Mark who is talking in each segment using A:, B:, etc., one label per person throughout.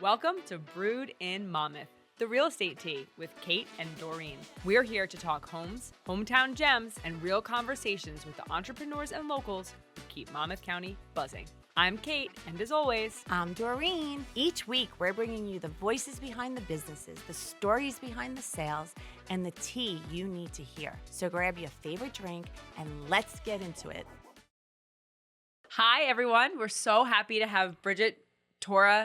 A: Welcome to Brewed in Monmouth, the real estate tea with Kate and Doreen. We're here to talk homes, hometown gems, and real conversations with the entrepreneurs and locals who keep Monmouth County buzzing. I'm Kate, and as always,
B: I'm Doreen. Each week, we're bringing you the voices behind the businesses, the stories behind the sales, and the tea you need to hear. So grab your favorite drink and let's get into it.
A: Hi, everyone. We're so happy to have Bridget Torregrossa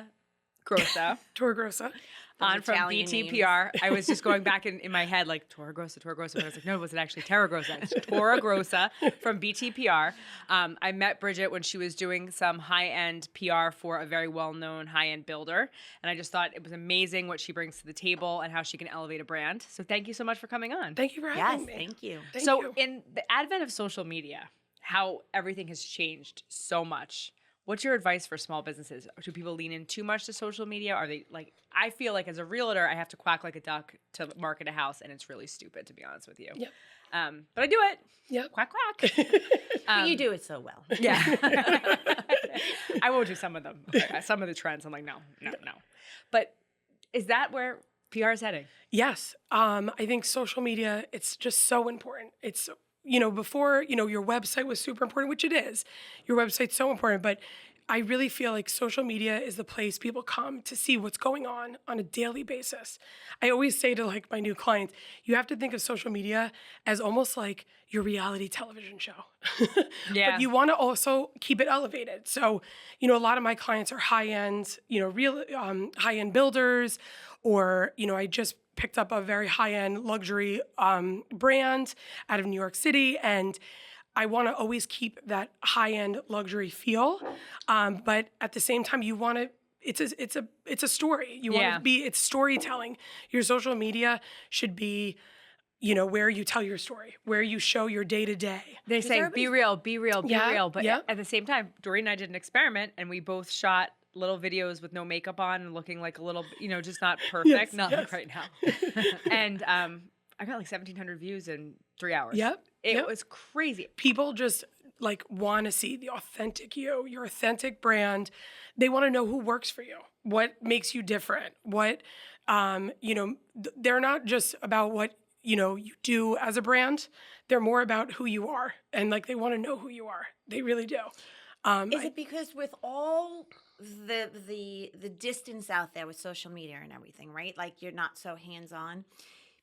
A: on from
B: Italian
A: BTPR. I was just going back in my head like Torregrossa, but I was like, no, it wasn't actually Torregrossa. It's Torregrossa from BTPR. I met Bridget when she was doing some high-end PR for a very well-known high-end builder, and I just thought it was amazing what she brings to the table and how she can elevate a brand. So thank you so much for coming on.
C: Thank you for having me.
B: Thank you.
C: Thank
A: So
C: you.
A: in the advent of social media, how everything has changed so much, what's your advice for small businesses? Do people lean in too much to social media? Are they like, I feel like as a realtor, I have to quack like a duck to market a house, and it's really stupid, to be honest with you.
C: Yep.
A: But I do it.
C: Yep.
A: Quack, quack.
B: But you do it so well.
A: Yeah. I won't do some of them. Some of the trends, I'm like, no. But is that where PR is heading?
C: Yes. I think social media, it's just so important. It's, before, your website was super important, which it is. Your website's so important, but I really feel like social media is the place people come to see what's going on a daily basis. I always say to like my new clients, you have to think of social media as almost like your reality television show.
A: Yeah.
C: But you want to also keep it elevated. So, a lot of my clients are high-end, real high-end builders, or, I just picked up a very high-end luxury brand out of New York City, and I want to always keep that high-end luxury feel, but at the same time, you want to. It's a story. You want to be. It's storytelling. Your social media should be, where you tell your story, where you show your day to day.
A: They say be real, be real, be
C: Yeah,
A: real. But
C: yeah.
A: at the same time, Doreen and I did an experiment, and we both shot little videos with no makeup on and looking like a little, just not perfect. Not like right now. And I got like 1,700 views in 3 hours.
C: Yep.
A: It was crazy.
C: People just like want to see the authentic you, your authentic brand. They want to know who works for you, what makes you different, what, they're not just about what, you do as a brand. They're more about who you are. And like, they want to know who you are. They really do.
B: Is it because with all the distance out there with social media and everything, right? Like you're not so hands-on.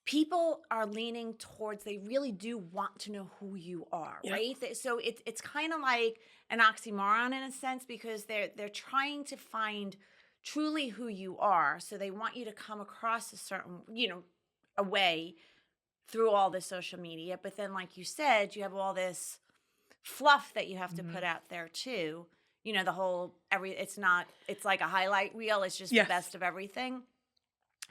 B: People are leaning towards, they really do want to know who you are, right? So it's kind of like an oxymoron in a sense, because they're trying to find truly who you are. So they want you to come across a certain, a way through all this social media. But then, like you said, you have all this fluff that you have to put out there too. The whole, it's like a highlight reel. It's just the best of everything.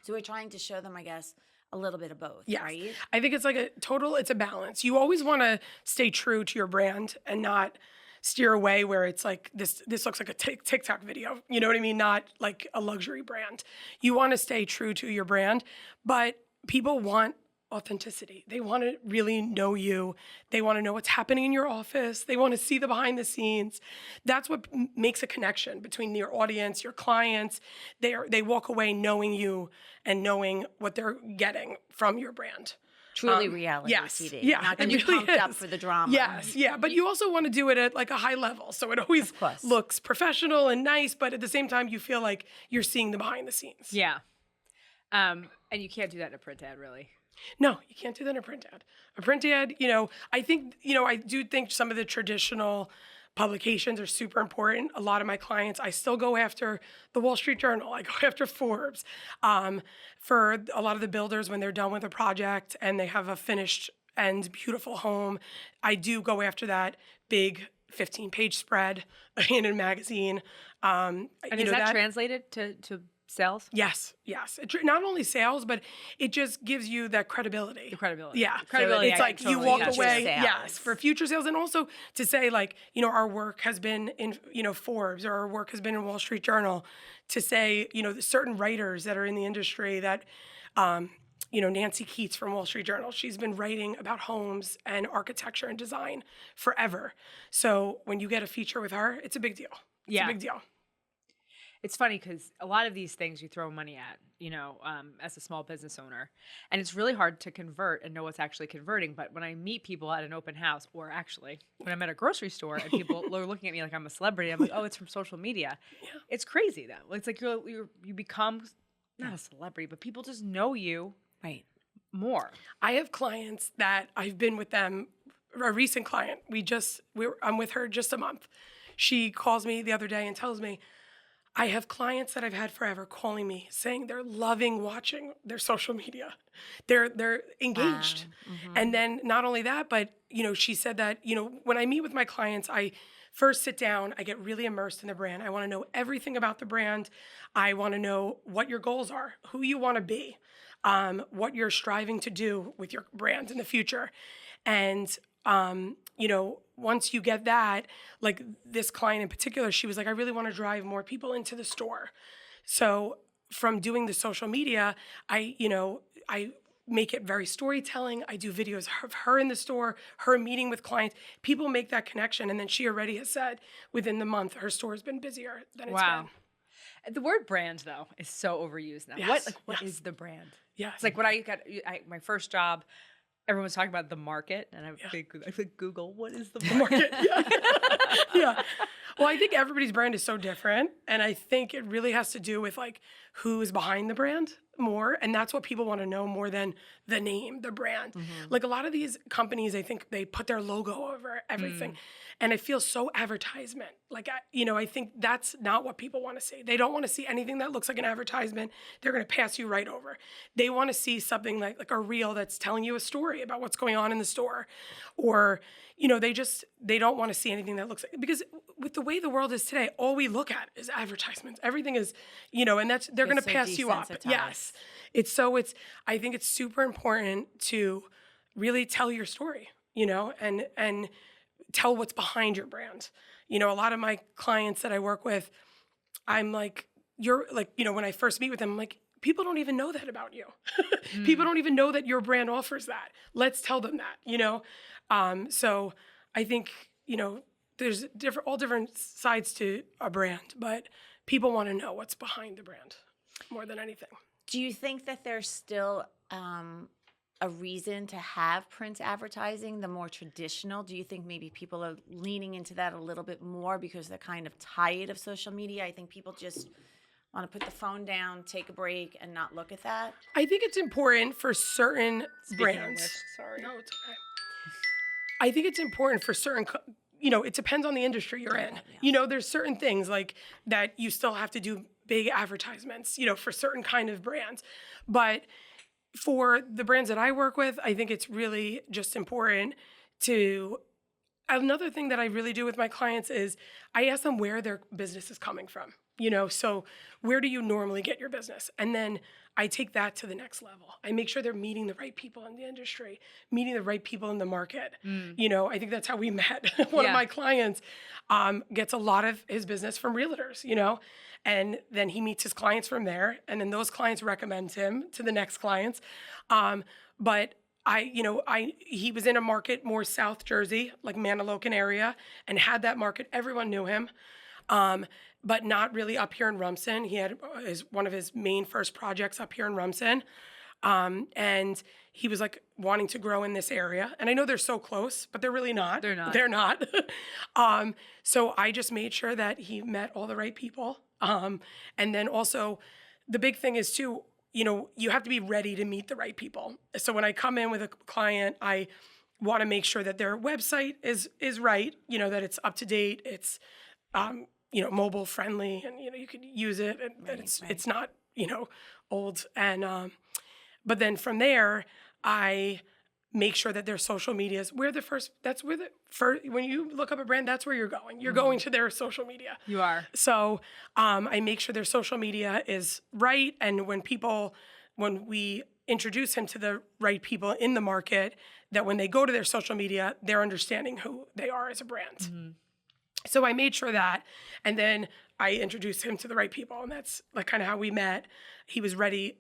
B: So we're trying to show them, I guess, a little bit of both, right?
C: I think it's like it's a balance. You always want to stay true to your brand and not steer away where it's like, this looks like a TikTok video. You know what I mean? Not like a luxury brand. You want to stay true to your brand, but people want authenticity. They want to really know you. They want to know what's happening in your office. They want to see the behind the scenes. That's what makes a connection between your audience, your clients. They walk away knowing you and knowing what they're getting from your brand.
B: Truly reality TV.
C: Yeah,
B: Not going to be pumped up for the drama.
C: Yes, yeah. But you also want to do it at like a high level. So it always looks professional and nice, but at the same time, you feel like you're seeing the behind the scenes.
A: Yeah. And you can't do that in a print ad, really.
C: No, you can't do that in a print ad. A print ad, I think, I do think some of the traditional publications are super important. A lot of my clients, I still go after the Wall Street Journal. I go after Forbes. For a lot of the builders, when they're done with a project and they have a finished and beautiful home, I do go after that big 15-page spread in a magazine.
A: And is that translated to sales?
C: Yes. Not only sales, but it just gives you that credibility.
A: The credibility.
C: Yeah.
A: Credibility.
C: So it's like you walk away,
B: sales.
C: for future sales. And also to say like, our work has been in, Forbes, or our work has been in Wall Street Journal, to say, certain writers that are in the industry that, Nancy Keats from Wall Street Journal, she's been writing about homes and architecture and design forever. So when you get a feature with her, it's a big deal. It's a big deal.
A: It's funny because a lot of these things you throw money at, as a small business owner, and it's really hard to convert and know what's actually converting. But when I meet people at an open house, or actually when I'm at a grocery store and people are looking at me like I'm a celebrity, I'm like, oh, it's from social media. Yeah. It's crazy though. It's like you become not a celebrity, but people just know you
B: Right.
A: more.
C: I have clients that I've been with them. A recent client, I'm with her just a month. She calls me the other day and tells me, I have clients that I've had forever calling me saying they're loving watching their social media. They're engaged. And then not only that, but she said that, when I meet with my clients, I first sit down, I get really immersed in the brand. I want to know everything about the brand. I want to know what your goals are, who you want to be, what you're striving to do with your brand in the future. And once you get that, like this client in particular, she was like, I really want to drive more people into the store. So from doing the social media, I make it very storytelling. I do videos of her in the store, her meeting with clients. People make that connection. And then she already has said within the month, her store has been busier than it's been.
A: The word brand, though, is so overused now.
C: Yes,
A: What is the brand?
C: Yes.
A: It's like when I got my first job, everyone was talking about the market, and I would Google, what is the market?
C: Yeah. Well, I think everybody's brand is so different, and I think it really has to do with like who's behind the brand more, and that's what people want to know more than the name, the brand. Like a lot of these companies, I think they put their logo over everything, and it feels so advertisement. Like I think that's not what people want to see. They don't want to see anything that looks like an advertisement. They're going to pass you right over. They want to see something like a reel that's telling you a story about what's going on in the store, or they don't want to see anything that looks like, because with the way the world is today, all we look at is advertisements. Everything is, and they're going to pass you up. Yes. I think it's super important to really tell your story, and tell what's behind your brand. A lot of my clients that I work with, I'm like, when I first meet with them, I'm like, people don't even know that about you. People don't even know that your brand offers that. Let's tell them that, So I think, there's all different sides to a brand, but people want to know what's behind the brand more than anything.
B: Do you think that there's still a reason to have print advertising, the more traditional? Do you think maybe people are leaning into that a little bit more because they're kind of tired of social media? I think people just want to put the phone down, take a break, and not look at that.
C: I think it's important for certain brands.
A: Sorry.
C: No, it's okay. I think it's important for certain, it depends on the industry you're in.
B: Yeah.
C: There's certain things like that you still have to do big advertisements, for certain kind of brands. But for the brands that I work with, I think it's really just important to, another thing that I really do with my clients is I ask them where their business is coming from. So where do you normally get your business? And then I take that to the next level. I make sure they're meeting the right people in the industry, meeting the right people in the market. I think that's how we met. One of my clients gets a lot of his business from realtors, and then he meets his clients from there. And then those clients recommend him to the next clients. But he was in a market more South Jersey, like Manilocan area, and had that market. Everyone knew him. But not really up here in Rumson. He had one of his main first projects up here in Rumson. And he was like wanting to grow in this area. And I know they're so close, but they're really not. They're not. So I just made sure that he met all the right people. And then also the big thing is too, you have to be ready to meet the right people. So when I come in with a client, I want to make sure that their website is right, that it's up to date, it's mobile friendly, and you could use it, and it's not old. And but then from there, I make sure that their social media is when you look up a brand, that's where you're going. You're going to their social media.
A: You are.
C: So I make sure their social media is right, and when we introduce him to the right people in the market, that when they go to their social media, they're understanding who they are as a brand. So I made sure that, and then I introduced him to the right people, and that's like kind of how we met. He was ready,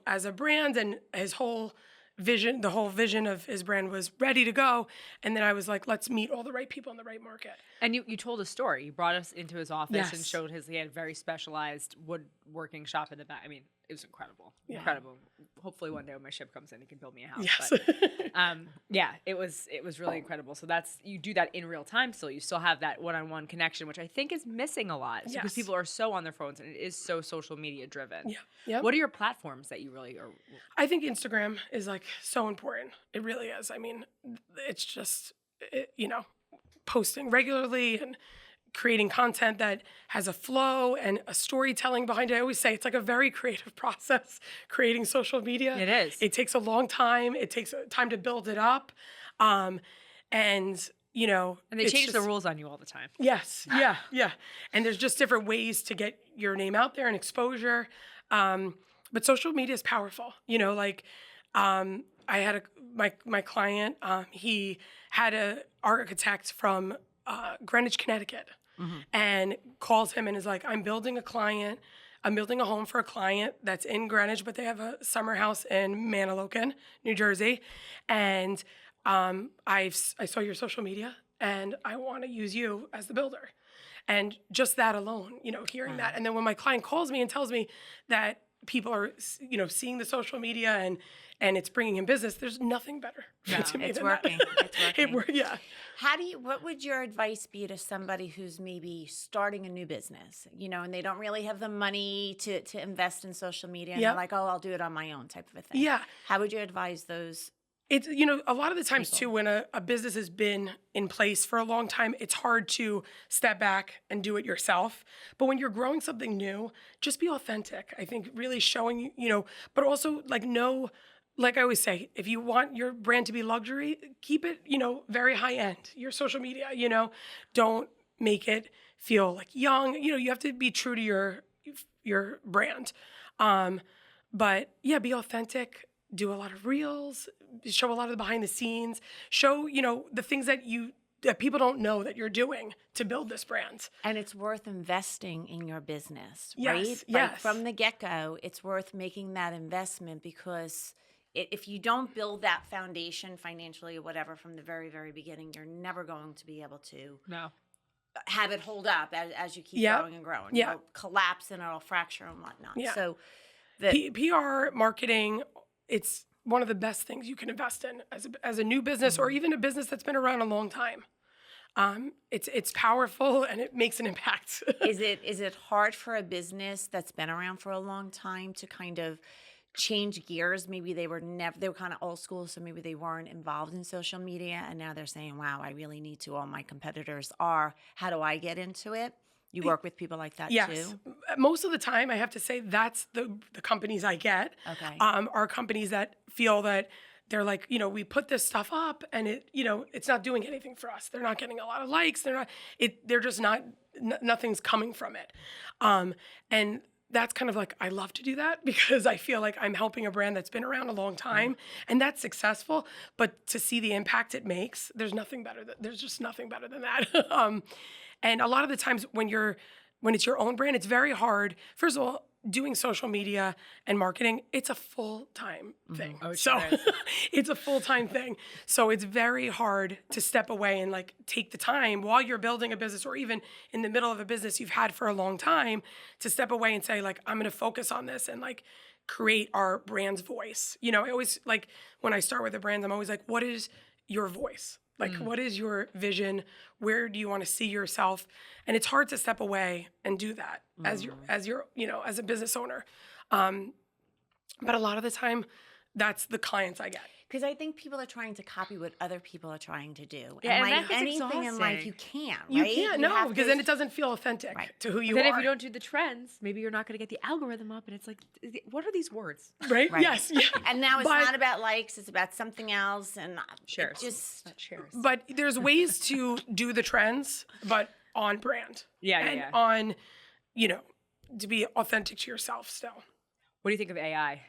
C: as a brand, and his whole vision, the whole vision of his brand was ready to go. And then I was like, let's meet all the right people in the right market.
A: And you told a story. You brought us into his office and
C: Yes.
A: showed he had a very specialized woodworking shop in the back. I mean, it was incredible.
C: Yeah.
A: Incredible. Hopefully one day when my ship comes in, he can build me a house.
C: Yes.
A: But, yeah, it was really incredible. So you do that in real time still. You still have that one-on-one connection, which I think is missing a lot. Because
C: Yes.
A: people are so on their phones and it is so social media driven.
C: Yeah. Yep.
A: What are your platforms that you really are?
C: I think Instagram is like so important. It really is. I mean, it's just, posting regularly and creating content that has a flow and a storytelling behind it. I always say it's like a very creative process, creating social media.
A: It is.
C: It takes a long time. It takes time to build it up. And
A: And they
C: it's
A: change the
C: just-
A: rules on you all the time.
C: Yes. Yeah. Yeah. And there's just different ways to get your name out there and exposure. But social media is powerful. I had my client, he had an architect from Greenwich, Connecticut, and calls him and is like, I'm building a home for a client that's in Greenwich, but they have a summer house in Manahawkin, New Jersey. And I saw your social media and I want to use you as the builder. And just that alone, hearing that. And then when my client calls me and tells me that people are, seeing the social media and it's bringing him business, there's nothing better to me
B: It's
C: than
B: working.
C: that.
B: It's working.
C: Yeah.
B: What would your advice be to somebody who's maybe starting a new business, and they don't really have the money to invest in social media and
C: Yep.
B: they're like, oh, I'll do it on my own type of a thing.
C: Yeah.
B: How would you advise those?
C: It's, a lot of the times too, when a business has been in place for a long time, it's hard to step back and do it yourself. But when you're growing something new, just be authentic. I think really showing, but also like I always say, if you want your brand to be luxury, keep it, very high end. Your social media, don't make it feel like young. You have to be true to your brand. But yeah, be authentic. Do a lot of reels, show a lot of the behind the scenes, show, the things that people don't know that you're doing to build this brand.
B: And it's worth investing in your business,
C: Yes,
B: right? Like
C: yes.
B: from the get-go, it's worth making that investment because if you don't build that foundation financially or whatever from the very, very beginning, you're never going to be able to have it hold up as you keep
C: Yep.
B: growing and growing.
C: Yeah.
B: It'll collapse and it'll fracture and whatnot.
C: Yeah.
B: So
C: PR, marketing, it's one of the best things you can invest in as a new business or even a business that's been around a long time. It's powerful and it makes an impact.
B: is it hard for a business that's been around for a long time to kind of change gears? Maybe they were kind of old school, so maybe they weren't involved in social media, and now they're saying, wow, I really need to. All my competitors are. How do I get into it? You work with people like that
C: Yes.
B: too?
C: Most of the time, I have to say that's the companies I get.
B: Okay.
C: Are companies that feel that they're like, we put this stuff up and it's not doing anything for us. They're not getting a lot of likes. They're just not, nothing's coming from it. And that's kind of like, I love to do that because I feel like I'm helping a brand that's been around a long time and that's successful, but to see the impact it makes, there's just nothing better than that. And a lot of the times when it's your own brand, it's very hard. First of all, doing social media and marketing, it's a full-time thing.
A: Oh, it
C: So
A: sure is.
C: it's a full-time thing. So it's very hard to step away and like take the time while you're building a business or even in the middle of a business you've had for a long time to step away and say like, I'm going to focus on this and like create our brand's voice. I always like when I start with a brand, I'm always like, what is your voice? Like, what is your vision? Where do you want to see yourself? And it's hard to step away and do that as a business owner. But a lot of the time, that's the clients I get.
B: Because I think people are trying to copy what other people are trying to do.
A: Yeah, and
B: like
A: that gets
B: anything in life,
A: exhausting.
B: you can't,
C: You
B: right?
C: can't,
B: You
C: no,
B: have
C: because
B: to-
C: then it doesn't feel authentic
B: Right.
C: to who you
A: Then
C: are.
A: if you don't do the trends, maybe you're not going to get the algorithm up, and it's like, what are these words?
C: Right?
B: Right.
C: Yes. Yeah.
B: And now it's
C: But-
B: not about likes; it's about something else. And
A: Shares.
B: it just
A: Not shares.
C: But there's ways to do the trends, but on brand. And on, to be authentic to yourself still.
A: What do you think of AI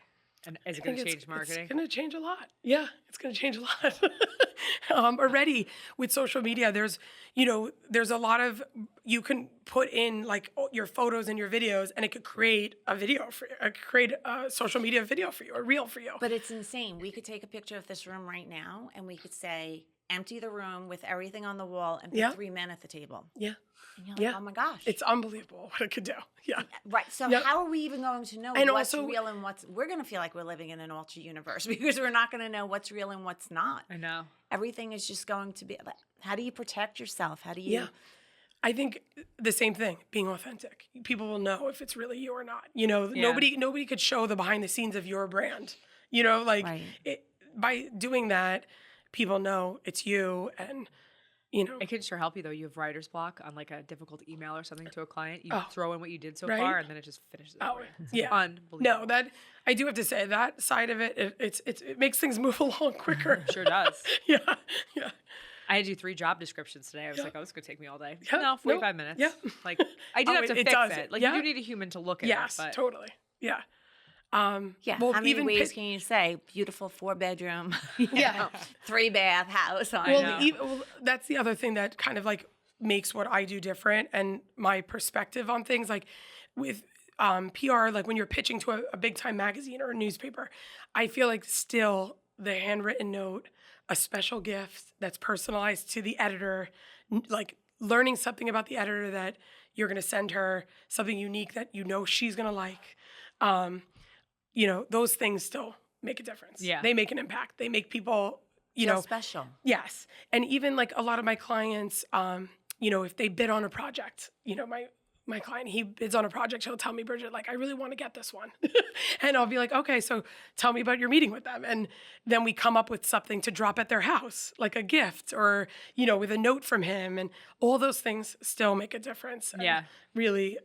A: And is it
C: I
A: going
C: think
A: to change marketing?
C: It's going to change a lot. Yeah, it's going to change a lot. Already with social media, there's a lot of, you can put in like your photos and your videos, and it could create a video for you. It could create a social media video for you, a reel for you.
B: But it's insane. We could take a picture of this room right now, and we could say, empty the room with everything on the wall, and put 3 men at the table.
C: Yeah.
B: And you're like, oh my gosh.
C: It's unbelievable what it could do. Yeah.
B: Right. So
C: Yep.
B: how are we even going to know
C: And
B: what's
C: also-
B: real and we're going to feel like we're living in an alternate universe because we're not going to know what's real and what's not.
A: I know.
B: Everything is just going to be, how do you protect yourself? How do you?
C: Yeah. I think the same thing, being authentic. People will know if it's really you or not. Nobody could show the behind the scenes of your brand.
B: Right.
C: By doing that, people know it's you, and
A: It can sure help you though. You have writer's block on like a difficult email or something to a client. You
C: Oh.
A: throw in what you did so
C: Right.
A: far, and then it just finishes it for you. It's
C: yeah.
A: unbelievable.
C: No, that I do have to say that side of it, it makes things move along quicker.
A: Sure does.
C: Yeah.
A: I had to do 3 job descriptions today. I was like, oh, this is going to take me all day.
C: Yeah,
A: No, 45 minutes.
C: yeah.
A: Like, I do
C: Oh,
A: have to
C: it
A: fix
C: does.
A: it. Like,
C: Yeah.
A: you do need a human to look at
C: Yes,
A: it. But
C: totally. Yeah.
B: Yeah.
C: Well,
B: how many
C: even
B: ways can you say beautiful 4-bedroom, 3-bath house?
C: Well, that's the other thing that kind of like makes what I do different, and my perspective on things. Like with PR, like when you're pitching to a big time magazine or a newspaper, I feel like still the handwritten note, a special gift that's personalized to the editor, like learning something about the editor that you're going to send her, something unique that she's going to like. Those things still make a difference.
A: Yeah.
C: They make an impact. They make people,
B: Feel special.
C: Yes. And even like a lot of my clients, if they bid on a project, my client, he bids on a project, he'll tell me, Bridget, like, I really want to get this one. And I'll be like, okay, so tell me about your meeting with them. And then we come up with something to drop at their house, like a gift or, with a note from him. And all those things still make a difference. And
A: Yeah.
C: really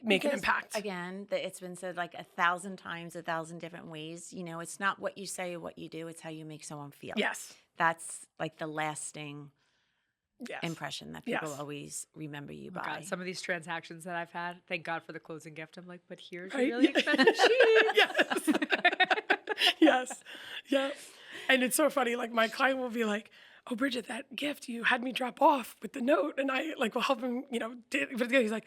C: make an
B: Because,
C: impact.
B: Again, it's been said like 1,000 times, 1,000 different ways. It's not what you say or what you do, it's how you make someone feel.
C: Yes.
B: That's like the lasting
C: Yes.
B: impression that people
C: Yes.
B: always remember you
A: oh
B: by.
A: God, some of these transactions that I've had, thank God for the closing gift. I'm like, but here's a
C: Right?
A: really expensive sheet.
C: Yes. Yes. Yeah. And it's so funny. Like my client will be like, oh, Bridget, that gift you had me drop off with the note. And I like will help him, he's like,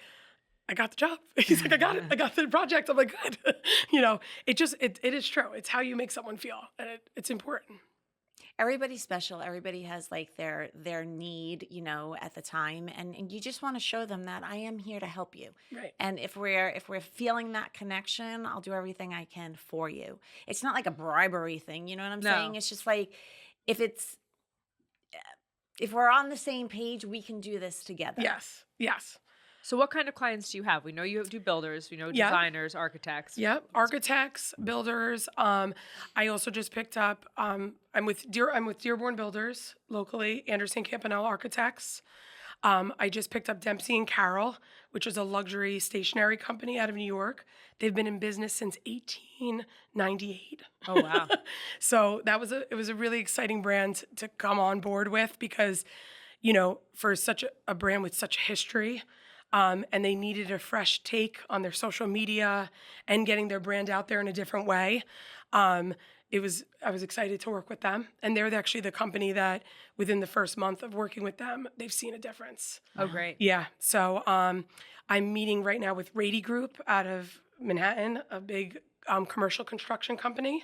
C: I got the job. He's like, I got it. I got the project. I'm like, good. It is true. It's how you make someone feel. And it's important.
B: Everybody's special. Everybody has like their need, at the time, and you just want to show them that I am here to help you.
C: Right.
B: And if we're feeling that connection, I'll do everything I can for you. It's not like a bribery thing, you know what I'm
A: No.
B: saying? It's just like if we're on the same page, we can do this together.
C: Yes. Yes.
A: So what kind of clients do you have? We know you do builders, we know
C: Yeah.
A: designers, architects.
C: Yep. Architects, builders. I also just picked up, I'm with Dearborn Builders locally, Anderson Campanella Architects. I just picked up Dempsey and Carroll, which is a luxury stationery company out of New York. They've been in business since 1898.
A: Oh, wow.
C: So it was a really exciting brand to come on board with because, for such a brand with such a history, and they needed a fresh take on their social media and getting their brand out there in a different way. I was excited to work with them, and they're actually the company that within the first month of working with them, they've seen a difference.
A: Oh, great.
C: Yeah. So I'm meeting right now with Rady Group out of Manhattan, a big commercial construction company.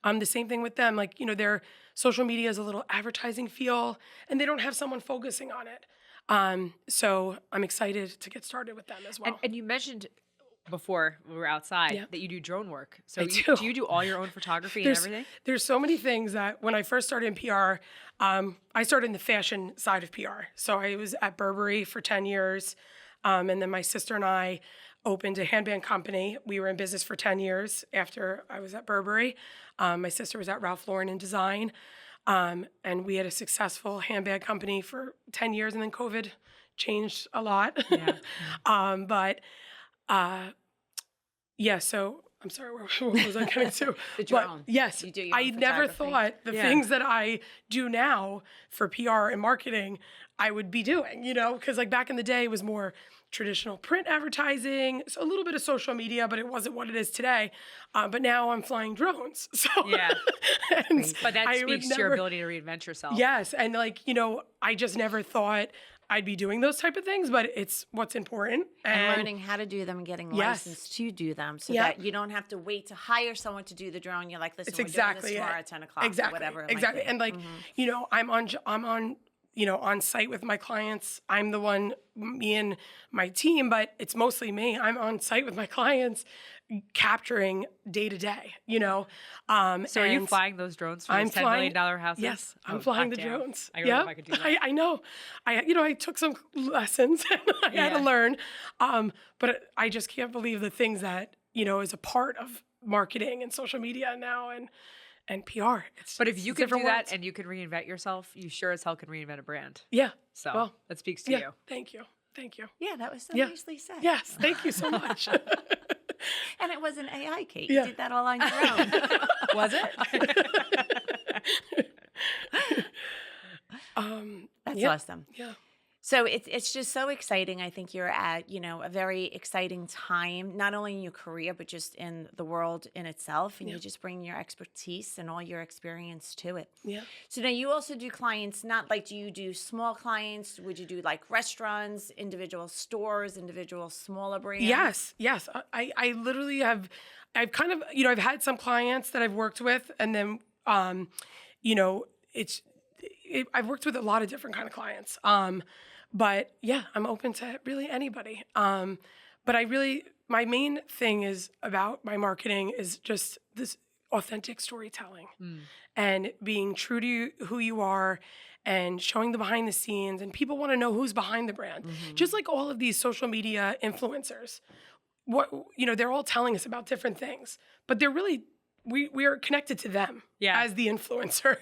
C: The same thing with them. Like, their social media is a little advertising feel, and they don't have someone focusing on it. So I'm excited to get started with them as well.
A: And you mentioned before we were outside
C: Yeah.
A: that you do drone work. So
C: I
A: do
C: do.
A: you do all your own photography and everything?
C: There's so many things that when I first started in PR, I started in the fashion side of PR. So I was at Burberry for 10 years. And then my sister and I opened a handbag company. We were in business for 10 years after I was at Burberry. My sister was at Ralph Lauren in design. And we had a successful handbag company for 10 years, and then COVID changed a lot.
A: Yeah.
C: So I'm sorry, what was I getting to?
B: The
C: But
B: drone.
C: yes,
B: You do your
C: I
B: own
C: never
B: photography.
C: thought the
A: Yeah.
C: things that I do now for PR and marketing I would be doing, because like back in the day it was more traditional print advertising, so a little bit of social media, but it wasn't what it is today. But now I'm flying drones. So
A: Yeah.
C: and
A: But that
C: I would
A: speaks to your
C: never-
A: ability to reinvent yourself.
C: Yes, and like, you know, I just never thought I'd be doing those type of things, but it's what's important.
B: And learning how to do them and getting
C: Yes.
B: licensed to do them so
C: Yeah.
B: that you don't have to wait to hire someone to do the drone. You're like, listen,
C: It's
B: we're
C: exactly
B: doing this tomorrow
C: it.
B: at 10 o'clock
C: Exactly.
B: or whatever it
C: Exactly.
B: might be.
C: And like, you know, I'm on, you know, on site with my clients. I'm the one, me and my team, but it's mostly me. I'm on site with my clients capturing day to day, you know.
A: So are you
C: and
A: flying those drones for
C: I'm
A: those $10 million houses?
C: Yes, I'm
A: Oh,
C: flying the
A: goddamn.
C: drones.
A: I don't know if I could do that.
C: I know. You know, I took some lessons and I had to
A: Yeah.
C: learn. But I just can't believe the things that, you know, is a part of marketing and social media now and PR.
A: But if you
C: it's
A: can do
C: different
A: that
C: worlds.
A: and you can reinvent yourself, you sure as hell can reinvent a brand.
C: Yeah.
A: So
C: Well,
A: that speaks to
C: yeah.
A: you.
C: Thank you. Thank you.
B: Yeah, that was so
C: Yeah.
B: nicely said.
C: Yes. Thank you so much.
B: And it wasn't AI, Kate.
C: Yeah.
B: You did that all on your own.
A: Was it?
B: That's
C: yeah.
B: awesome.
C: Yeah.
B: So it's just so exciting. I think you're at, you know, a very exciting time, not only in your career, but just in the world in itself. And you just bring your expertise and all your experience to it.
C: Yeah.
B: So now you also do clients, not like, do you do small clients? Would you do like restaurants, individual stores, individual smaller brands?
C: Yes. I literally I've kind of, you know, I've had some clients that I've worked with, and then, you know, I've worked with a lot of different kind of clients. But yeah, I'm open to really anybody. But my main thing is about my marketing is just this authentic storytelling and being true to who you are and showing the behind the scenes, and people want to know who's behind the brand. Just like all of these social media influencers, you know, they're all telling us about different things, but they're really, we are connected to them as the influencer.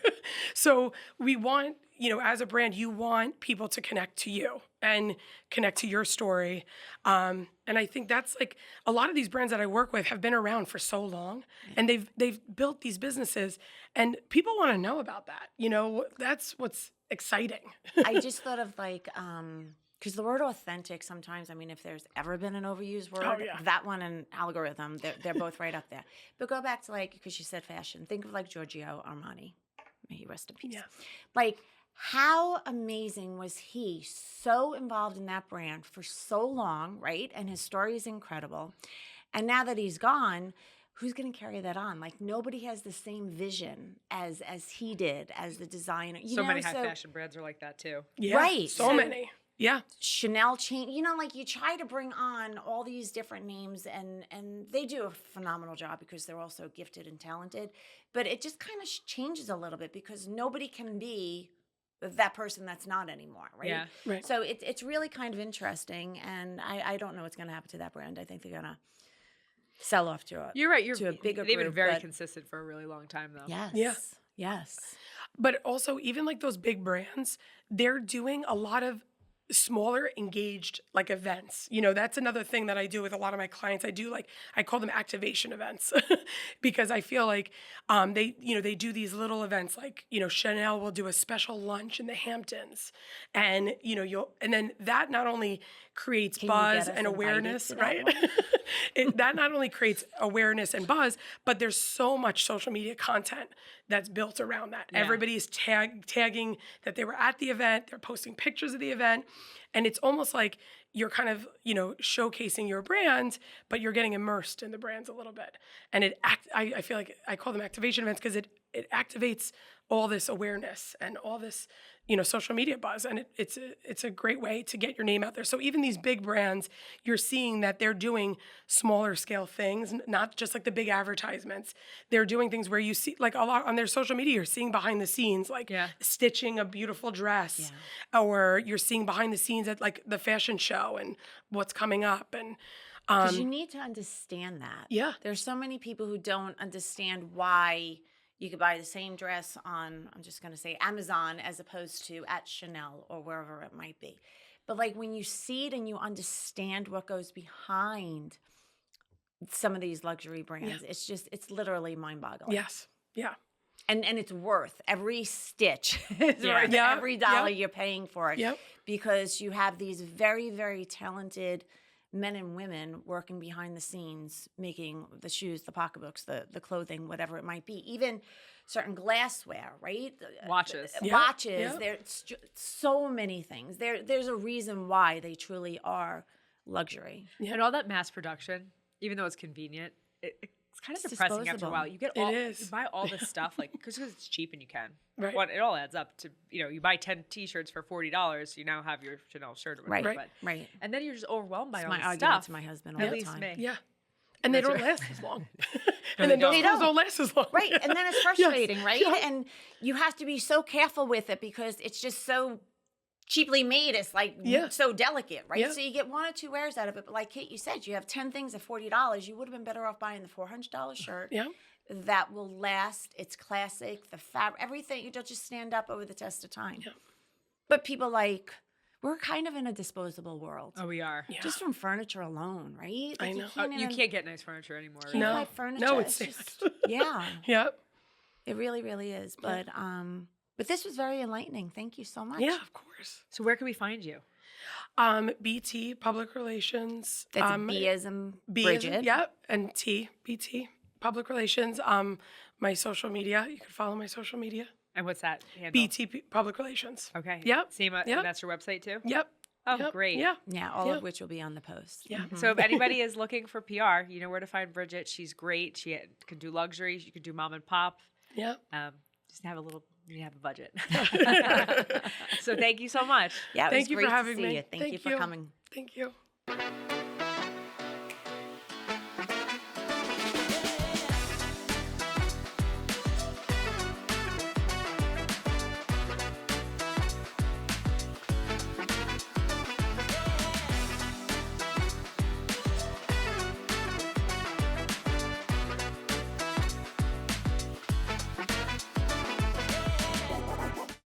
C: So we want, you know, as a brand, you want people to connect to you and connect to your story. And I think that's like a lot of these brands that I work with have been around for so long, and they've built these businesses, and people want to know about that. You know, that's what's exciting.
B: I just thought of like, because the word authentic sometimes, I mean, if there's ever been an overused word, that one and algorithm, they're both right up there. But go back to like, because you said fashion, think of like Giorgio Armani. May he rest in peace.
C: Yeah.
B: Like, how amazing was he so involved in that brand for so long, right? And his story is incredible. And now that he's gone, who's going to carry that on? Like, nobody has the same vision as he did, as the designer. You
A: So
B: know,
A: many high fashion brands are like that too.
C: Yeah,
B: Right.
C: So
B: So-
C: many. Yeah.
B: Chanel chain, you know, like you try to bring on all these different names, and they do a phenomenal job because they're also gifted and talented, but it just kind of changes a little bit because nobody can be that person that's not anymore, right?
A: Yeah.
C: Right.
B: So it's really kind of interesting, and I don't know what's going to happen to that brand. I think they're going to sell off to a
A: You're right.
B: to a bigger
A: They've been
B: group,
A: very
B: but-
A: consistent for a really long time though.
B: Yes.
C: Yeah.
B: Yes.
C: But also, even like those big brands, they're doing a lot of smaller engaged like events. You know, that's another thing that I do with a lot of my clients. I call them activation events because I feel like they do these little events, like, you know, Chanel will do a special lunch in the Hamptons, and and then that not only creates
B: Can you get
C: buzz
B: us
C: and
B: invited
C: awareness,
B: to that
C: right?
B: one?
C: That not only creates awareness and buzz, but there's so much social media content that's built around that.
A: Yeah.
C: Everybody's tagging that they were at the event, they're posting pictures of the event, and it's almost like you're kind of, you know, showcasing your brand, but you're getting immersed in the brands a little bit. And I feel like I call them activation events because it activates all this awareness and all this, you know, social media buzz, and it's a great way to get your name out there. So even these big brands, you're seeing that they're doing smaller scale things, not just like the big advertisements. They're doing things where you see like a lot on their social media, you're seeing behind the scenes, like stitching a beautiful dress, or you're seeing behind the scenes at like the fashion show and what's coming up. And
B: Because you need to understand that.
C: Yeah.
B: There's so many people who don't understand why you could buy the same dress on, I'm just going to say Amazon, as opposed to at Chanel or wherever it might be. But like when you see it and you understand what goes behind some of these luxury brands, it's literally mind-boggling.
C: yes, yeah.
B: And it's worth every stitch. It's
A: Yeah.
B: worth
C: Yeah,
B: every dollar
C: yeah.
B: you're paying for it.
C: Yep.
B: Because you have these very, very talented men and women working behind the scenes, making the shoes, the pocketbooks, the clothing, whatever it might be. Even certain glassware, right?
A: Watches.
C: Yeah,
B: Watches.
C: yeah.
B: There's so many things. There's a reason why they truly are luxury.
A: And all that mass production, even though it's convenient, it's kind of
B: It's
A: depressing after a
B: disposable.
A: while. You get
C: It
A: all
C: is.
A: you buy all this stuff like because it's cheap and you can.
C: Right.
A: Well, it all adds up to you buy 10 T-shirts for $40. You now have your Chanel shirt or whatever.
B: Right.
A: But,
B: Right.
A: and then you're just overwhelmed by
B: It's
A: all
B: my
A: this
B: argument
A: stuff.
B: to my husband all
A: At
B: the
A: least
B: time.
A: me.
C: Yeah. And they
A: That's
C: don't
A: right.
C: last as long. And then
A: they
C: those
A: don't.
C: clothes don't last as long.
B: Right. And then it's frustrating, right?
C: Yeah.
B: And you have to be so careful with it because it's just so cheaply made. It's like
C: Yeah.
B: so delicate, right?
C: Yeah.
B: So you get one or two wears out of it. But like Kate, you said, you have 10 things at $40. You would have been better off buying the $400 shirt.
C: Yeah.
B: That will last. It's classic. The fabric, everything. It'll just stand up over the test of time.
C: Yeah.
B: But people we're kind of in a disposable world.
A: Oh, we are.
C: Yeah.
B: Just from furniture alone, right?
C: I know.
A: Oh, you can't get nice furniture anymore.
B: Can't
C: No.
B: buy furniture.
C: No, it's
B: just, yeah.
C: Yep.
B: It really, really is. But this was very enlightening. Thank you so much.
C: Yeah, of course.
A: So where can we find you?
C: BT Public Relations.
B: That's B as in Bridget.
C: Yep. And BT Public Relations. My social media. You can follow my social media.
A: And what's that handle?
C: Public Relations.
A: Okay.
C: Yep.
A: SEMA,
C: Yep.
A: and that's your website too?
C: Yep.
A: Oh,
C: Yep.
A: great.
C: Yeah.
B: Yeah, all
C: Yeah.
B: of which will be on the post.
C: Yeah.
A: So if anybody is looking for PR, you know where to find Bridget. She's great. She can do luxury. She can do mom and pop.
C: Yep.
A: Just have you have a budget. So thank you so much.
B: Yeah, it
C: Thank
B: was
C: you
B: great
C: for having
B: to see
C: me.
B: you. Thank you for coming.
C: Thank you.